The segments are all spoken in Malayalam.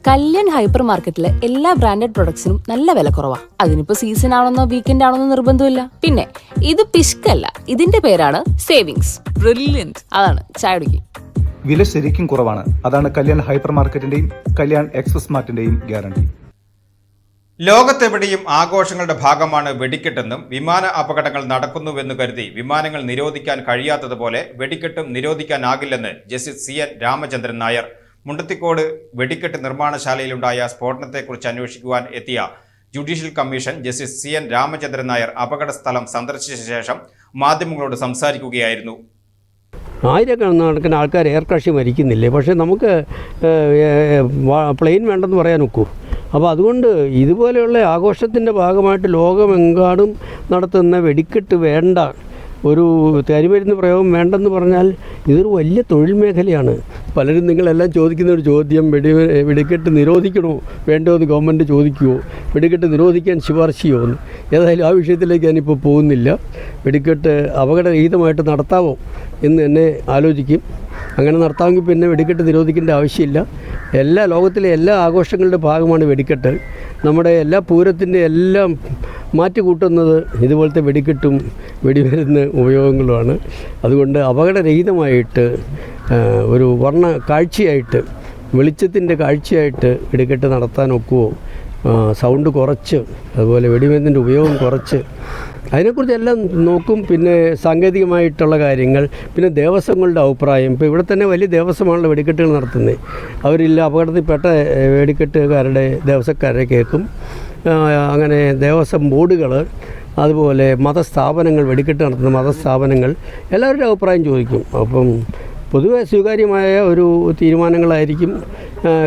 കല്യാൺ ഹൈപ്പർ മാർക്കറ്റിലെ എല്ലാ ബ്രാൻഡഡ് പ്രൊഡക്ട്സിനും നല്ല വില കുറവാ. അതിനിപ്പോ സീസൺ ആണെന്നോ വീക്കെൻഡ് ആണെന്നോ നിർബന്ധമില്ല. പിന്നെ ഇത് പിഷ്കല്ല, ഇതിന്റെ പേരാണ് സേവിങ്സ്. ബ്രില്യന്റ്. അതാണ് ചായ കുടിക്കും. വില ശരിക്കും കുറവാണ്. അതാണ് കല്യാൺ ഹൈപ്പർ മാർക്കറ്റിന്റെയും കല്യാൺ എക്സ്പ്രസ് മാർട്ടിന്റെയും ഗ്യാരണ്ടി. ലോകത്തെവിടെയും ആഘോഷങ്ങളുടെ ഭാഗമാണ് വെടിക്കെട്ടെന്നും വിമാന അപകടങ്ങൾ നടക്കുന്നുവെന്ന് കരുതി വിമാനങ്ങൾ നിരോധിക്കാൻ കഴിയാത്തതുപോലെ വെടിക്കെട്ടും നിരോധിക്കാനാകില്ലെന്ന് ജസ്റ്റിസ് CN രാമചന്ദ്രൻ നായർ. മുണ്ടത്തിക്കോട് വെടിക്കെട്ട് നിർമ്മാണശാലയിലുണ്ടായ സ്ഫോടനത്തെക്കുറിച്ച് അന്വേഷിക്കുവാൻ എത്തിയ judicial commission justice CN Ramachandran Nair അപകട സ്ഥലം സന്ദർശിച്ച ശേഷം മാധ്യമങ്ങളോട് സംസാരിക്കുകയായിരുന്നു. ആയിരക്കണക്കിന് ആൾക്കാർ എയർ ക്രാഷ് മരിക്കുന്നില്ലേ? പക്ഷേ നമുക്ക് പ്ലെയിൻ വേണ്ടെന്ന് പറയാൻ ഒക്കൂ. അപ്പോൾ അതുകൊണ്ട് ഇതുപോലെയുള്ള ആഘോഷത്തിൻ്റെ ഭാഗമായിട്ട് ലോകമെങ്ങാടും നടത്തുന്ന വെടിക്കെട്ട് വേണ്ട, ഒരു കരിമരുന്ന് പ്രയോഗം വേണ്ടെന്ന് പറഞ്ഞാൽ ഇതൊരു വലിയ തൊഴിൽ മേഖലയാണ്. പലരും നിങ്ങളെല്ലാം ചോദിക്കുന്ന ഒരു ചോദ്യം, വെടിക്കെട്ട് നിരോധിക്കണോ വേണ്ടോ എന്ന് ഗവൺമെൻറ് ചോദിക്കുമോ, വെടിക്കെട്ട് നിരോധിക്കാൻ ശുപാർശ ചെയ്യുമോ എന്ന്. ഏതായാലും ആ വിഷയത്തിലേക്ക് ഞാനിപ്പോൾ പോകുന്നില്ല. വെടിക്കെട്ട് അപകടരഹിതമായിട്ട് നടത്താമോ എന്ന് തന്നെ ആലോചിക്കും. അങ്ങനെ നടത്താമെങ്കിൽ പിന്നെ വെടിക്കെട്ട് നിരോധിക്കേണ്ട ആവശ്യമില്ല. ലോകത്തിലെ എല്ലാ ആഘോഷങ്ങളുടെ ഭാഗമാണ് വെടിക്കെട്ട്. നമ്മുടെ എല്ലാ പൂരത്തിൻ്റെ എല്ലാം മാറ്റിക്കൂട്ടുന്നത് ഇതുപോലത്തെ വെടിക്കെട്ടും വെടിമരുന്ന് ഉപയോഗങ്ങളുമാണ്. അതുകൊണ്ട് അപകടരഹിതമായിട്ട് ഒരു വർണ്ണ കാഴ്ചയായിട്ട്, വെളിച്ചത്തിൻ്റെ കാഴ്ചയായിട്ട് വെടിക്കെട്ട് നടത്താൻ ഒക്കുമോ, സൗണ്ട് കുറച്ച്, അതുപോലെ വെടിമരുന്നിൻ്റെ ഉപയോഗം കുറച്ച്, അതിനെക്കുറിച്ചെല്ലാം നോക്കും. പിന്നെ സാങ്കേതികമായിട്ടുള്ള കാര്യങ്ങൾ, പിന്നെ ദേവസ്വങ്ങളുടെ അഭിപ്രായം. ഇപ്പോൾ ഇവിടെ തന്നെ വലിയ ദേവസ്വമാണല്ലോ വെടിക്കെട്ടുകൾ നടത്തുന്നത്. അവരില്ല അപകടത്തിൽപ്പെട്ട വെടിക്കെട്ടുകാരുടെ ദേവസ്വക്കാരെ കേൾക്കും. അങ്ങനെ ദേവസ്വം ബോർഡുകൾ, അതുപോലെ മതസ്ഥാപനങ്ങൾ, വെടിക്കെട്ട് നടത്തുന്ന മതസ്ഥാപനങ്ങൾ, എല്ലാവരുടെ അഭിപ്രായം ചോദിക്കും. അപ്പം പൊതുവെ സ്വീകാര്യമായ ഒരു തീരുമാനങ്ങളായിരിക്കും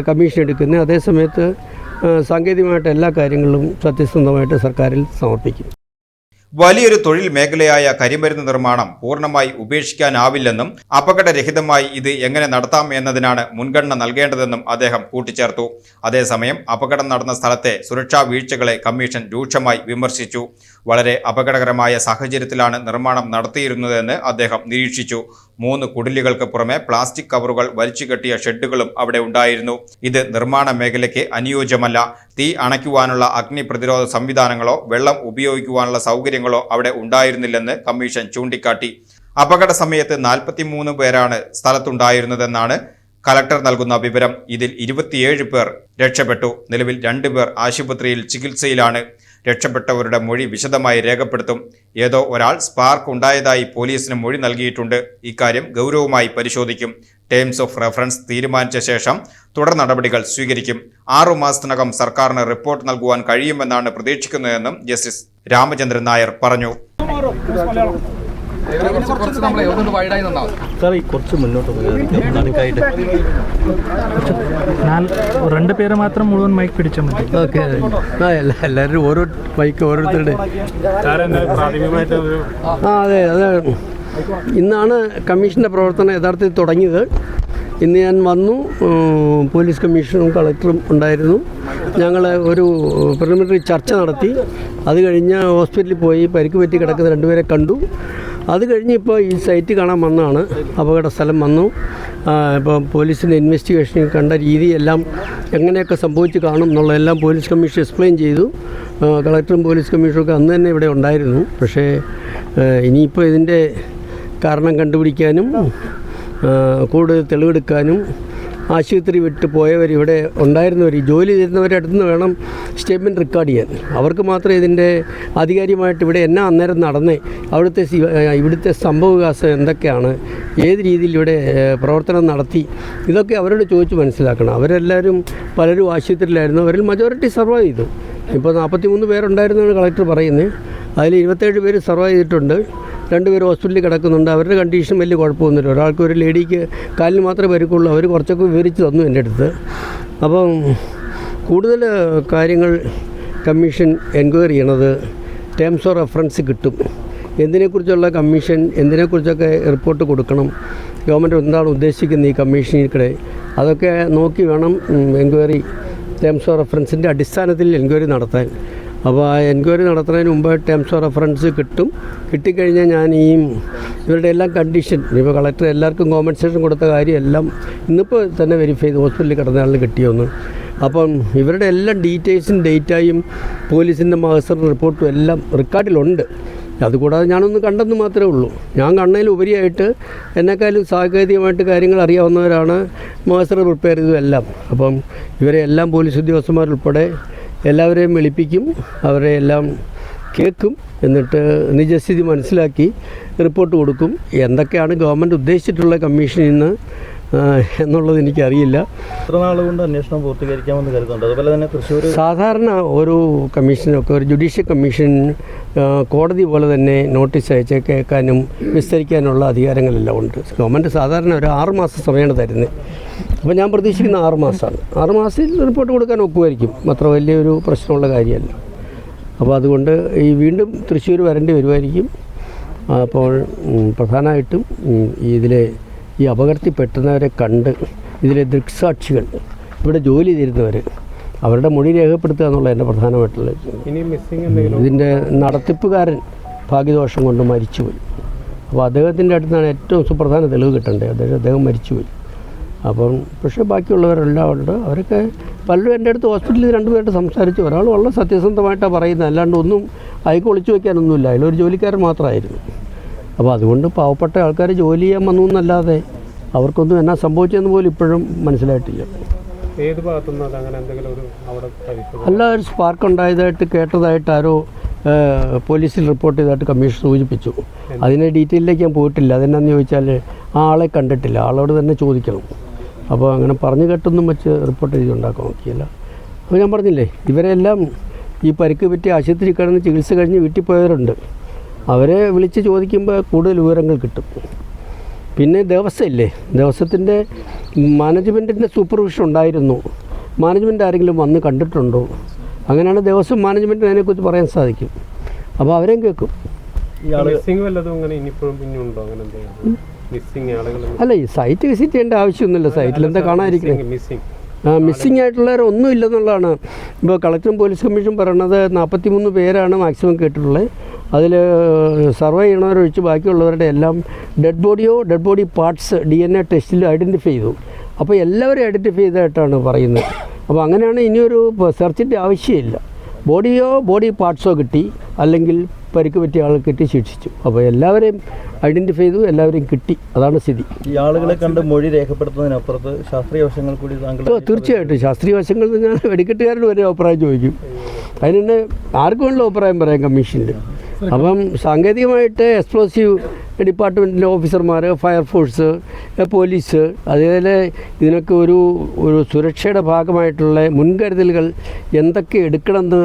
കമ്മീഷൻ എടുക്കുന്നത്. അതേസമയത്ത് സാങ്കേതികമായിട്ട് എല്ലാ കാര്യങ്ങളും സത്യസന്ധമായിട്ട് സർക്കാരിൽ സമർപ്പിക്കും. വലിയൊരു തൊഴിൽ മേഖലയായ കരിമരുന്ന് നിർമ്മാണം പൂർണ്ണമായി ഉപേക്ഷിക്കാനാവില്ലെന്നും അപകടരഹിതമായി ഇത് എങ്ങനെ നടത്താം എന്നതിനാണ് മുൻഗണന നൽകേണ്ടതെന്നും അദ്ദേഹം കൂട്ടിച്ചേർത്തു. അതേസമയം അപകടം നടന്ന സ്ഥലത്തെ സുരക്ഷാ വീഴ്ചകളെ കമ്മീഷൻ രൂക്ഷമായി വിമർശിച്ചു. വളരെ അപകടകരമായ സാഹചര്യത്തിലാണ് നിർമ്മാണം നടത്തിയിരുന്നതെന്ന് അദ്ദേഹം നിരീക്ഷിച്ചു. 3 കുടിലുകൾക്ക് പുറമെ പ്ലാസ്റ്റിക് കവറുകൾ വലിച്ചുകെട്ടിയ ഷെഡുകളും അവിടെ ഉണ്ടായിരുന്നു. ഇത് നിർമ്മാണ മേഖലയ്ക്ക് അനുയോജ്യമല്ല. തീ അണയ്ക്കുവാനുള്ള അഗ്നി പ്രതിരോധ സംവിധാനങ്ങളോ വെള്ളം ഉപയോഗിക്കുവാനുള്ള സൗകര്യങ്ങളോ അവിടെ ഉണ്ടായിരുന്നില്ലെന്ന് കമ്മീഷൻ ചൂണ്ടിക്കാട്ടി. അപകട സമയത്ത് 43 പേരാണ് സ്ഥലത്തുണ്ടായിരുന്നതെന്നാണ് കളക്ടർ നൽകുന്ന വിവരം. ഇതിൽ 27 പേർ രക്ഷപ്പെട്ടു. നിലവിൽ 2 പേർ ആശുപത്രിയിൽ ചികിത്സയിലാണ്. രക്ഷപ്പെട്ടവരുടെ മൊഴി വിശദമായി രേഖപ്പെടുത്തും. ഏതോ ഒരാൾ സ്പാർക്ക് ഉണ്ടായതായി പോലീസിന് മൊഴി നൽകിയിട്ടുണ്ട്. ഇക്കാര്യം ഗൗരവമായി പരിശോധിക്കും. ടേംസ് ഓഫ് റെഫറൻസ് തീരുമാനിച്ച ശേഷം തുടർ നടപടികൾ സ്വീകരിക്കും. 6 മാസത്തിനകം സർക്കാരിന് റിപ്പോർട്ട് നൽകുവാൻ കഴിയുമെന്നാണ് പ്രതീക്ഷിക്കുന്നതെന്നും ജസ്റ്റിസ് രാമചന്ദ്രൻ നായർ പറഞ്ഞു. കുറച്ച് മുന്നോട്ട് രണ്ട് പേര് മാത്രം മുഴുവൻ മൈക്ക് പിടിച്ചാൽ മതി. ഓക്കെ, എല്ലാവരും ഓരോ മൈക്ക് ഓരോരുത്തരുടെ. അതെ അതെ, ഇന്നാണ് കമ്മീഷൻ്റെ പ്രവർത്തനം യഥാർത്ഥത്തിൽ തുടങ്ങിയത്. ഇന്ന് ഞാൻ വന്നു. പോലീസ് കമ്മീഷണറും കളക്ടറും ഉണ്ടായിരുന്നു. ഞങ്ങൾ ഒരു പ്രിലിമിനറി ചർച്ച നടത്തി. അത് കഴിഞ്ഞ് ഹോസ്പിറ്റലിൽ പോയി പരിക്ക് പറ്റി കിടക്കുന്ന 2 പേരെ കണ്ടു. അത് കഴിഞ്ഞ് ഇപ്പോൾ ഈ സൈറ്റ് കാണാൻ വന്നതാണ്. അപകട സ്ഥലം വന്നു. ഇപ്പോൾ പോലീസിൻ്റെ ഇൻവെസ്റ്റിഗേഷനിൽ കണ്ട രീതിയെല്ലാം എങ്ങനെയൊക്കെ സംഭവിച്ച് കാണും എന്നുള്ളതെല്ലാം പോലീസ് കമ്മീഷൻ എക്സ്പ്ലെയിൻ ചെയ്തു. കളക്ടറും പോലീസ് കമ്മീഷനൊക്കെ അന്ന് തന്നെ ഇവിടെ ഉണ്ടായിരുന്നു. പക്ഷേ ഇനിയിപ്പോൾ ഇതിൻ്റെ കാരണം കണ്ടുപിടിക്കാനും കൂടുതൽ തെളിവെടുക്കാനും ആശുപത്രി വിട്ട് പോയവർ, ഇവിടെ ഉണ്ടായിരുന്നവർ, ഈ ജോലി ചെയ്യുന്നവരുടെ അടുത്ത് നിന്ന് വേണം സ്റ്റേറ്റ്മെൻറ്റ് റെക്കോർഡ് ചെയ്യാൻ. അവർക്ക് മാത്രമേ ഇതിൻ്റെ ആധികാരികമായിട്ട് ഇവിടെ എന്നാ അന്നേരം നടന്നേ, ഇവിടുത്തെ സംഭവവികാസം എന്തൊക്കെയാണ്, ഏത് രീതിയിൽ ഇവിടെ പ്രവർത്തനം നടത്തി, ഇതൊക്കെ അവരോട് ചോദിച്ച് മനസ്സിലാക്കണം. അവരെല്ലാവരും പലരും ആശുപത്രിയിലായിരുന്നു. അവരിൽ മജോറിറ്റി സർവൈവ് ചെയ്തു. ഇപ്പോൾ 43 പേരുണ്ടായിരുന്നാണ് കളക്ടർ പറയുന്നത്. അതിൽ 27 പേര് സർവൈവ് ചെയ്തിട്ടുണ്ട്. 2 പേര് ഹോസ്പിറ്റലിൽ കിടക്കുന്നുണ്ട്. അവരുടെ കണ്ടീഷൻ വലിയ കുഴപ്പമൊന്നുമില്ല. ഒരാൾക്ക്, ഒരു ലേഡിക്ക് കാലിന് മാത്രമേ പരിക്കുള്ളൂ. അവർ കുറച്ചൊക്കെ വിവരിച്ച് തന്നു എൻ്റെ അടുത്ത്. അപ്പം കൂടുതൽ കാര്യങ്ങൾ കമ്മീഷൻ എൻക്വയറി ചെയ്യണത് ടേംസ് ഓഫ് റെഫറൻസ് കിട്ടും. എന്തിനെക്കുറിച്ചുള്ള കമ്മീഷൻ, എന്തിനെക്കുറിച്ചൊക്കെ റിപ്പോർട്ട് കൊടുക്കണം, ഗവൺമെൻറ് എന്താണ് ഉദ്ദേശിക്കുന്നത് ഈ കമ്മീഷനിൽ, അതൊക്കെ നോക്കി വേണം എൻക്വയറി, ടേംസ് ഓഫ് റെഫറൻസിൻ്റെ അടിസ്ഥാനത്തിൽ എൻക്വയറി നടത്താൻ. അപ്പോൾ ആ എൻക്വയറി നടത്തുന്നതിന് മുമ്പ് ടേംസ് ഓഫ് റെഫറൻസ് കിട്ടിക്കഴിഞ്ഞാൽ ഞാൻ ഇവരുടെ എല്ലാം കണ്ടീഷൻ, ഇപ്പോൾ കളക്ടർ എല്ലാവർക്കും കോമ്പൻസേഷൻ കൊടുത്ത കാര്യമെല്ലാം ഇന്നിപ്പോൾ തന്നെ വെരിഫൈ ചെയ്ത് ഹോസ്പിറ്റലിൽ കിടന്ന ആളിന് കിട്ടിയോന്ന് അപ്പം ഇവരുടെ എല്ലാം ഡീറ്റെയിൽസും ഡേറ്റായും പോലീസിൻ്റെ മഹസർ റിപ്പോർട്ടും എല്ലാം റെക്കോർഡിലുണ്ട്. അതുകൂടാതെ ഞാനൊന്ന് കണ്ടെന്ന് മാത്രമേ ഉള്ളൂ. ഞാൻ കണ്ണതിലുപരിയായിട്ട് എന്നെക്കാളും സാങ്കേതികമായിട്ട് കാര്യങ്ങൾ അറിയാവുന്നവരാണ് മഹസർ പ്രിപ്പയർ ചെയ്തതെല്ലാം. അപ്പം ഇവരെ എല്ലാം പോലീസ് ഉദ്യോഗസ്ഥന്മാരുൾപ്പെടെ എല്ലാവരെയും വിളിപ്പിക്കും, അവരെ എല്ലാം കേൾക്കും, എന്നിട്ട് നിജസ്ഥിതി മനസ്സിലാക്കി റിപ്പോർട്ട് കൊടുക്കും. എന്തൊക്കെയാണ് ഗവൺമെൻറ് ഉദ്ദേശിച്ചിട്ടുള്ള കമ്മീഷനിൽ നിന്ന് എന്നുള്ളത് എനിക്കറിയില്ല. എത്ര നാളുകൊണ്ട് അന്വേഷണം പൂർത്തീകരിക്കാമെന്ന് കരുതുന്നുണ്ട്? അതുപോലെ തന്നെ തൃശ്ശൂർ സാധാരണ ഒരു കമ്മീഷനൊക്കെ ഒരു ജുഡീഷ്യൽ കമ്മീഷൻ കോടതി പോലെ തന്നെ നോട്ടീസ് അയച്ച് കേൾക്കാനും വിസ്തരിക്കാനുള്ള അധികാരങ്ങളെല്ലാം ഉണ്ട്. ഗവൺമെൻറ് സാധാരണ ഒരു 6 മാസം സമയമാണ് തരുന്നത്. അപ്പോൾ ഞാൻ പ്രതീക്ഷിക്കുന്ന 6 മാസമാണ്. 6 മാസത്തിൽ റിപ്പോർട്ട് കൊടുക്കാൻ ഒക്കുമായിരിക്കും. അത്ര വലിയൊരു പ്രശ്നമുള്ള കാര്യമല്ല. അപ്പോൾ അതുകൊണ്ട് വീണ്ടും തൃശ്ശൂർ വരേണ്ടി വരുമായിരിക്കും. അപ്പോൾ പ്രധാനമായിട്ടും ഇതിലെ ഈ അപകടത്തിൽപ്പെട്ടുന്നവരെ കണ്ട് ഇതിലെ ദൃക്സാക്ഷികൾ, ഇവിടെ ജോലി ചെയ്തിരുന്നവർ, അവരുടെ മൊഴി രേഖപ്പെടുത്തുക എന്നുള്ള എൻ്റെ പ്രധാനമായിട്ടുള്ള. ഇതിൻ്റെ നടത്തിപ്പുകാരൻ ഭാഗ്യദോഷം കൊണ്ട് മരിച്ചുപോയി. അപ്പോൾ അദ്ദേഹത്തിൻ്റെ അടുത്താണ് ഏറ്റവും സുപ്രധാന തെളിവ് കിട്ടേണ്ടത്. അദ്ദേഹം മരിച്ചുപോയി. അപ്പം പക്ഷേ ബാക്കിയുള്ളവരെല്ലാം ഉണ്ട്. അവരൊക്കെ പലരും എൻ്റെ അടുത്ത് ഹോസ്പിറ്റലിൽ 2 പേരായിട്ട് സംസാരിച്ചു. ഒരാൾ വളരെ സത്യസന്ധമായിട്ടാണ് പറയുന്നത്, അല്ലാണ്ട് ഒന്നും അയക്ക് ഒളിച്ചു വയ്ക്കാനൊന്നുമില്ല. അതിലൊരു ജോലിക്കാരൻ മാത്രമായിരുന്നു. അപ്പോൾ അതുകൊണ്ട് പാവപ്പെട്ട ആൾക്കാർ ജോലി ചെയ്യാൻ വന്നു എന്നല്ലാതെ അവർക്കൊന്നും എന്നാ സംഭവിച്ചതെന്ന് പോലും ഇപ്പോഴും മനസ്സിലായിട്ടില്ല. ഏത് ഭാഗത്തുനിന്ന് അങ്ങനെ എന്തെങ്കിലും ഒരു അവിടെ അല്ല, ഒരു സ്പാർക്ക് ഉണ്ടായതായിട്ട് കേട്ടതായിട്ട് ആരോ പോലീസിൽ റിപ്പോർട്ട് ചെയ്തതായിട്ട് കമ്മീഷൻ സൂചിപ്പിച്ചു. അതിൻ്റെ ഡീറ്റെയിലേക്ക് ഞാൻ പോയിട്ടില്ല. അതെന്നാന്ന് ചോദിച്ചാൽ ആ ആളെ കണ്ടിട്ടില്ല, ആളോട് തന്നെ ചോദിക്കണം. അപ്പോൾ അങ്ങനെ പറഞ്ഞു കേട്ടൊന്നും വെച്ച് റിപ്പോർട്ട് ചെയ്ത് ഉണ്ടാക്കാൻ നോക്കിയില്ല. അപ്പോൾ ഞാൻ പറഞ്ഞില്ലേ, ഇവരെല്ലാം ഈ പരിക്ക് പറ്റി ആശുപത്രി കിടന്ന് ചികിത്സ കഴിഞ്ഞ് വീട്ടിൽ പോയവരുണ്ട്. അവരെ വിളിച്ച് ചോദിക്കുമ്പോൾ കൂടുതൽ വിവരങ്ങൾ കിട്ടും. പിന്നെ ദിവസമില്ലേ, ദിവസത്തിൻ്റെ മാനേജ്മെൻറ്റിൻ്റെ സൂപ്പർവിഷൻ ഉണ്ടായിരുന്നു. മാനേജ്മെൻറ്റ് ആരെങ്കിലും വന്ന് കണ്ടിട്ടുണ്ടോ? അങ്ങനെയാണ് ദിവസം മാനേജ്മെൻറ്റിന് അതിനെക്കുറിച്ച് പറയാൻ സാധിക്കും. അപ്പോൾ അവരെയും കേൾക്കും. അല്ല, ഈ സൈറ്റ് വിസിറ്റ് ചെയ്യേണ്ട ആവശ്യമൊന്നുമില്ല. സൈറ്റിൽ എന്താ കാണാതിരിക്കുന്നത്? മിസ്സിംഗ് ആയിട്ടുള്ളവർ ഒന്നും ഇല്ലെന്നുള്ളതാണ് ഇപ്പോൾ കളക്ടറും പോലീസ് കമ്മീഷൻ പറയണത്. 43 പേരാണ് മാക്സിമം കേട്ടിട്ടുള്ളത്. അതിൽ സർവേ ചെയ്യണവരൊഴിച്ച് ബാക്കിയുള്ളവരുടെ എല്ലാം ഡെഡ് ബോഡി പാർട്സ് DNA ടെസ്റ്റിൽ ഐഡൻറ്റിഫൈ ചെയ്തു. അപ്പോൾ എല്ലാവരും ഐഡൻറ്റിഫൈ ചെയ്തതായിട്ടാണ് പറയുന്നത്. അപ്പോൾ അങ്ങനെയാണ് ഇനിയൊരു സെർച്ചിൻ്റെ ആവശ്യമില്ല. ബോഡി പാർട്സോ കിട്ടി, അല്ലെങ്കിൽ പരിക്ക് പറ്റിയ ആൾ കിട്ടി ശിക്ഷിച്ചു. അപ്പോൾ എല്ലാവരെയും ഐഡൻറ്റിഫൈ ചെയ്തു, എല്ലാവരെയും കിട്ടി. അതാണ് സ്ഥിതി. ഈ ആളുകളെ കണ്ട് മൊഴി രേഖപ്പെടുത്തുന്നതിനപ്പുറത്ത് ശാസ്ത്രീയ വശങ്ങൾ കൂടി തീർച്ചയായിട്ടും ശാസ്ത്രീയ വശങ്ങളിൽ ഞാൻ വെടിക്കെട്ടുകാരുടെ വരെ അഭിപ്രായം ചോദിക്കും. അതിന് ആർക്കും വേണ്ട അഭിപ്രായം പറയാം കമ്മീഷനിൽ. അപ്പം സാങ്കേതികമായിട്ട് എക്സ്പ്ലോസീവ് ഡിപ്പാർട്ട്മെൻറ്റിലെ ഓഫീസർമാർ, ഫയർഫോഴ്സ്, പോലീസ്, അതുപോലെ ഇതിനൊക്കെ ഒരു സുരക്ഷയുടെ ഭാഗമായിട്ടുള്ള മുൻകരുതലുകൾ എന്തൊക്കെ എടുക്കണമെന്ന്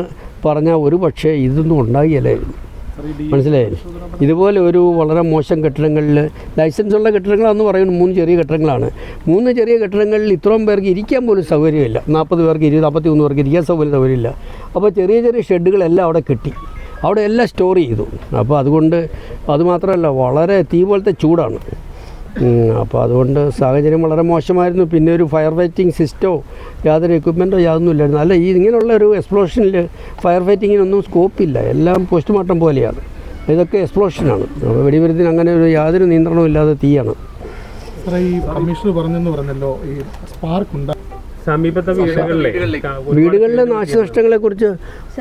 പറഞ്ഞാൽ ഒരു പക്ഷേ ഇതൊന്നും ഉണ്ടാകില്ലായിരുന്നു. മനസ്സിലായില്ലേ? ഇതുപോലെ ഒരു വളരെ മോശം കെട്ടിടങ്ങളിൽ, ലൈസൻസുള്ള കെട്ടിടങ്ങളാണെന്ന് പറയുന്നത് 3 ചെറിയ കെട്ടിടങ്ങളാണ്. 3 ചെറിയ കെട്ടിടങ്ങളിൽ ഇത്രയും പേർക്ക് ഇരിക്കാൻ പോലും സൗകര്യമില്ല. 40 പേർക്ക് 43 പേർക്ക് ഇരിക്കാൻ സൗകര്യമില്ല. അപ്പോൾ ചെറിയ ഷെഡുകളെല്ലാം അവിടെ കെട്ടി, അവിടെ എല്ലാം സ്റ്റോർ ചെയ്തു. അപ്പോൾ അതുകൊണ്ട് അതുമാത്രമല്ല, വളരെ തീ പോലത്തെ ചൂടാണ്. അപ്പോൾ അതുകൊണ്ട് സാഹചര്യം വളരെ മോശമായിരുന്നു. പിന്നെ ഒരു ഫയർ ഫൈറ്റിംഗ് സിസ്റ്റമോ യാതൊരു എക്വിപ്മെൻറ്റോ യാതൊന്നും ഇല്ലായിരുന്നു. അല്ല, ഈ ഇങ്ങനെയുള്ള ഒരു എക്സ്പ്ലോഷനിൽ ഫയർ ഫൈറ്റിങ്ങിനൊന്നും സ്കോപ്പില്ല. എല്ലാം പോസ്റ്റ്മോർട്ടം പോലെയാണ്. ഇതൊക്കെ എക്സ്പ്ലോഷനാണ്. വെടിമരുന്നിന് അങ്ങനെ ഒരു യാതൊരു നിയന്ത്രണവും ഇല്ലാതെ തീയാണ്. ഈ കമ്മീഷണർ പറഞ്ഞല്ലോ ഈ സ്പാർക്ക് ഉണ്ടാകും സമീപത്തെ വീടുകളിലെ നാശനഷ്ടങ്ങളെക്കുറിച്ച്.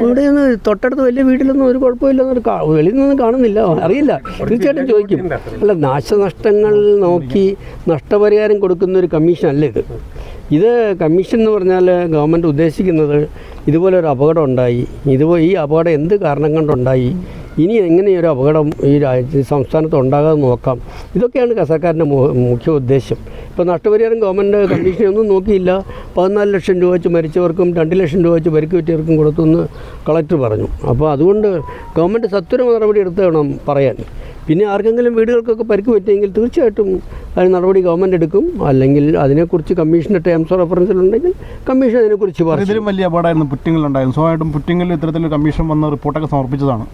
ഇവിടെ നിന്ന് തൊട്ടടുത്ത് വലിയ വീട്ടിലൊന്നും ഒരു കുഴപ്പമില്ലെന്നൊരു വെളിയിൽ നിന്നും കാണുന്നില്ല. അറിയില്ല, തീർച്ചയായിട്ടും ചോദിക്കും. അല്ല, നാശനഷ്ടങ്ങൾ നോക്കി നഷ്ടപരിഹാരം കൊടുക്കുന്ന ഒരു കമ്മീഷൻ അല്ല ഇത്. കമ്മീഷൻ എന്ന് പറഞ്ഞാൽ ഗവൺമെൻറ് ഉദ്ദേശിക്കുന്നത് ഇതുപോലെ ഒരു അപകടം ഉണ്ടായി, ഈ അപകടം എന്ത് കാരണം കൊണ്ടുണ്ടായി, ഇനി എങ്ങനെയൊരു അപകടം ഈ സംസ്ഥാനത്ത് ഉണ്ടാകാതെ നോക്കാം. ഇതൊക്കെയാണ് സർക്കാരിൻ്റെ മുഖ്യ ഉദ്ദേശം. ഇപ്പോൾ നഷ്ടപരിഹാരം ഗവൺമെൻറ് കമ്മീഷനൊന്നും നോക്കിയില്ല. 14 ലക്ഷം രൂപ വെച്ച് മരിച്ചവർക്കും 2 ലക്ഷം രൂപ വെച്ച് പരിക്ക് പറ്റിയവർക്കും കൊടുത്തുവെന്ന് കളക്ടർ പറഞ്ഞു. അപ്പോൾ അതുകൊണ്ട് ഗവൺമെൻറ് സത്വര നടപടി എടുത്ത് വേണം പറയാൻ. പിന്നെ ആർക്കെങ്കിലും വീടുകൾക്കൊക്കെ പരിക്ക് പറ്റിയെങ്കിൽ തീർച്ചയായിട്ടും അതിന് നടപടി ഗവൺമെൻറ് എടുക്കും. അല്ലെങ്കിൽ അതിനെക്കുറിച്ച് കമ്മീഷൻ്റെ ടേംസ് ഓഫ് റെഫറൻസിലുണ്ടെങ്കിൽ കമ്മീഷൻ അതിനെക്കുറിച്ച് പറയും. ഇതിലും വലിയ അപകടമായിരുന്നു പുറ്റിങ്ങലുണ്ടായിരുന്നു. സ്വാഭാവികമായിട്ടും പുറ്റിങ്ങലിൽ ഇത്തരത്തിലൊരു കമ്മീഷൻ വന്ന റിപ്പോർട്ടൊക്കെ സമർപ്പിച്ചതാണ്.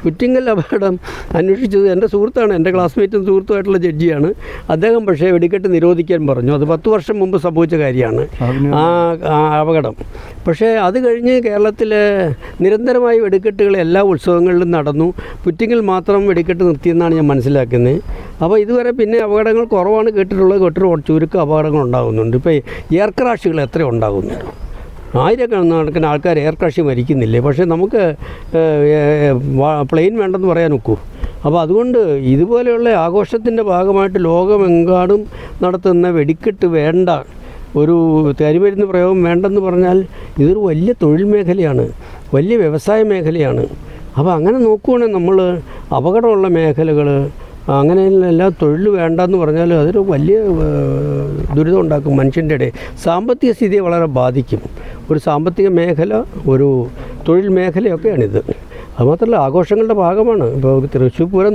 പുറ്റിങ്ങൽ അപകടം അന്വേഷിച്ചത് എൻ്റെ സുഹൃത്താണ്, എൻ്റെ ക്ലാസ്മേറ്റും സുഹൃത്തുമായിട്ടുള്ള ജഡ്ജിയാണ്. അദ്ദേഹം പക്ഷേ വെടിക്കെട്ട് നിരോധിക്കാൻ പറഞ്ഞു. അത് 10 വർഷം മുമ്പ് സംഭവിച്ച കാര്യമാണ് ആ അപകടം. പക്ഷേ അത് കഴിഞ്ഞ് കേരളത്തിൽ നിരന്തരമായി വെടിക്കെട്ടുകൾ എല്ലാ ഉത്സവങ്ങളിലും നടന്നു. പുറ്റിങ്ങിൽ മാത്രം വെടിക്കെട്ട് നിർത്തിയെന്നാണ് ഞാൻ മനസ്സിലാക്കുന്നത്. അപ്പോൾ ഇതുവരെ പിന്നെ അപകടങ്ങൾ കുറവാണ് കേട്ടിട്ടുള്ളത്. ചുരുക്കം അപകടങ്ങൾ ഉണ്ടാകുന്നുണ്ട്. ഇപ്പോൾ എയർ ക്രാഷുകൾ എത്ര ഉണ്ടാകുന്നുണ്ട്? ആയിരക്കണക്കിന് ആൾക്കാർ എയർ ക്രാഷ് മരിക്കുന്നില്ലേ? പക്ഷേ നമുക്ക് പ്ലെയിൻ വേണ്ടെന്ന് പറയാൻ ഒക്കൂ. അപ്പോൾ അതുകൊണ്ട് ഇതുപോലെയുള്ള ആഘോഷത്തിൻ്റെ ഭാഗമായിട്ട് ലോകമെങ്ങാടും നടത്തുന്ന വെടിക്കെട്ട് വേണ്ട, ഒരു കരിമരുന്ന് പ്രയോഗം വേണ്ടെന്ന് പറഞ്ഞാൽ ഇതൊരു വലിയ തൊഴിൽ മേഖലയാണ്, വലിയ വ്യവസായ മേഖലയാണ്. അപ്പോൾ അങ്ങനെ നോക്കുവാണെങ്കിൽ നമ്മൾ അപകടമുള്ള മേഖലകൾ അങ്ങനെയെല്ലാം തൊഴിൽ വേണ്ടെന്ന് പറഞ്ഞാൽ അതൊരു വലിയ ദുരിതം ഉണ്ടാക്കും മനുഷ്യൻ്റെ ഇടയിൽ. സാമ്പത്തിക സ്ഥിതിയെ വളരെ ബാധിക്കും. ഒരു സാമ്പത്തിക മേഖല, ഒരു തൊഴിൽ മേഖലയൊക്കെയാണിത്. അതുമാത്രമല്ല ആഘോഷങ്ങളുടെ ഭാഗമാണ്. ഇപ്പോൾ തൃശ്ശൂർ പൂരം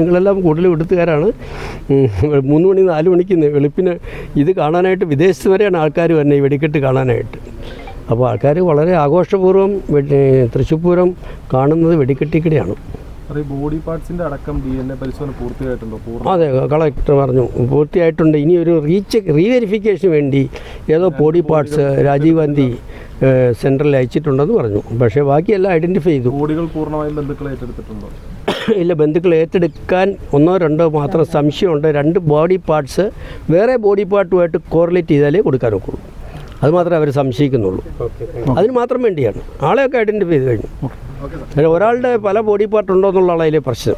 നിങ്ങളെല്ലാം കൂടുതൽ ഇവിടുത്തുകാരാണ്. 3 മണി 4 മണിക്ക് വെളുപ്പിന് ഇത് കാണാനായിട്ട് വിദേശത്ത് വരെയാണ് ആൾക്കാർ വരുന്നത്, ഈ വെടിക്കെട്ട് കാണാനായിട്ട്. അപ്പോൾ ആൾക്കാർ വളരെ ആഘോഷപൂർവ്വം തൃശ്ശൂർ പൂരം കാണുന്നത് വെടിക്കെട്ടിക്കിടെയാണ്. ബോഡി പാർട്സിന്റെ അടക്കം DNA പരിശോധന പൂർത്തിയായിട്ടുണ്ടോ? അതെ, കളക്ടർ പറഞ്ഞു പൂർത്തിയായിട്ടുണ്ട്. ഇനി ഒരു റീവെരിഫിക്കേഷന് വേണ്ടി ഏതോ ബോഡി പാർട്സ് രാജീവ് ഗാന്ധി സെൻട്രലിൽ അയച്ചിട്ടുണ്ടെന്ന് പറഞ്ഞു. പക്ഷേ ബാക്കിയെല്ലാം ഐഡൻറ്റിഫൈ ചെയ്തു. ബോഡികൾ പൂർണ്ണമായും ബന്ധുക്കൾ ഏറ്റെടുത്തിട്ടുണ്ടോ? ഇല്ല, ബന്ധുക്കൾ ഏറ്റെടുക്കാൻ 1 or 2 മാത്രം സംശയമുണ്ട്. 2 ബോഡി പാർട്സ് വേറെ ബോഡി പാർട്ടുമായിട്ട് കോറിലേറ്റ് ചെയ്താലേ കൊടുക്കാൻ ഒക്കുള്ളൂ. അത് മാത്രമേ അവർ സംശയിക്കുന്നുള്ളൂ. അതിന് മാത്രം വേണ്ടിയാണ്. ആളെയൊക്കെ ഐഡൻറ്റിഫൈ ചെയ്ത് കഴിഞ്ഞു. ഒരാളുടെ പല ബോഡി പാർട്ട് ഉണ്ടോ എന്നുള്ളതാണ് അതിലെ പ്രശ്നം.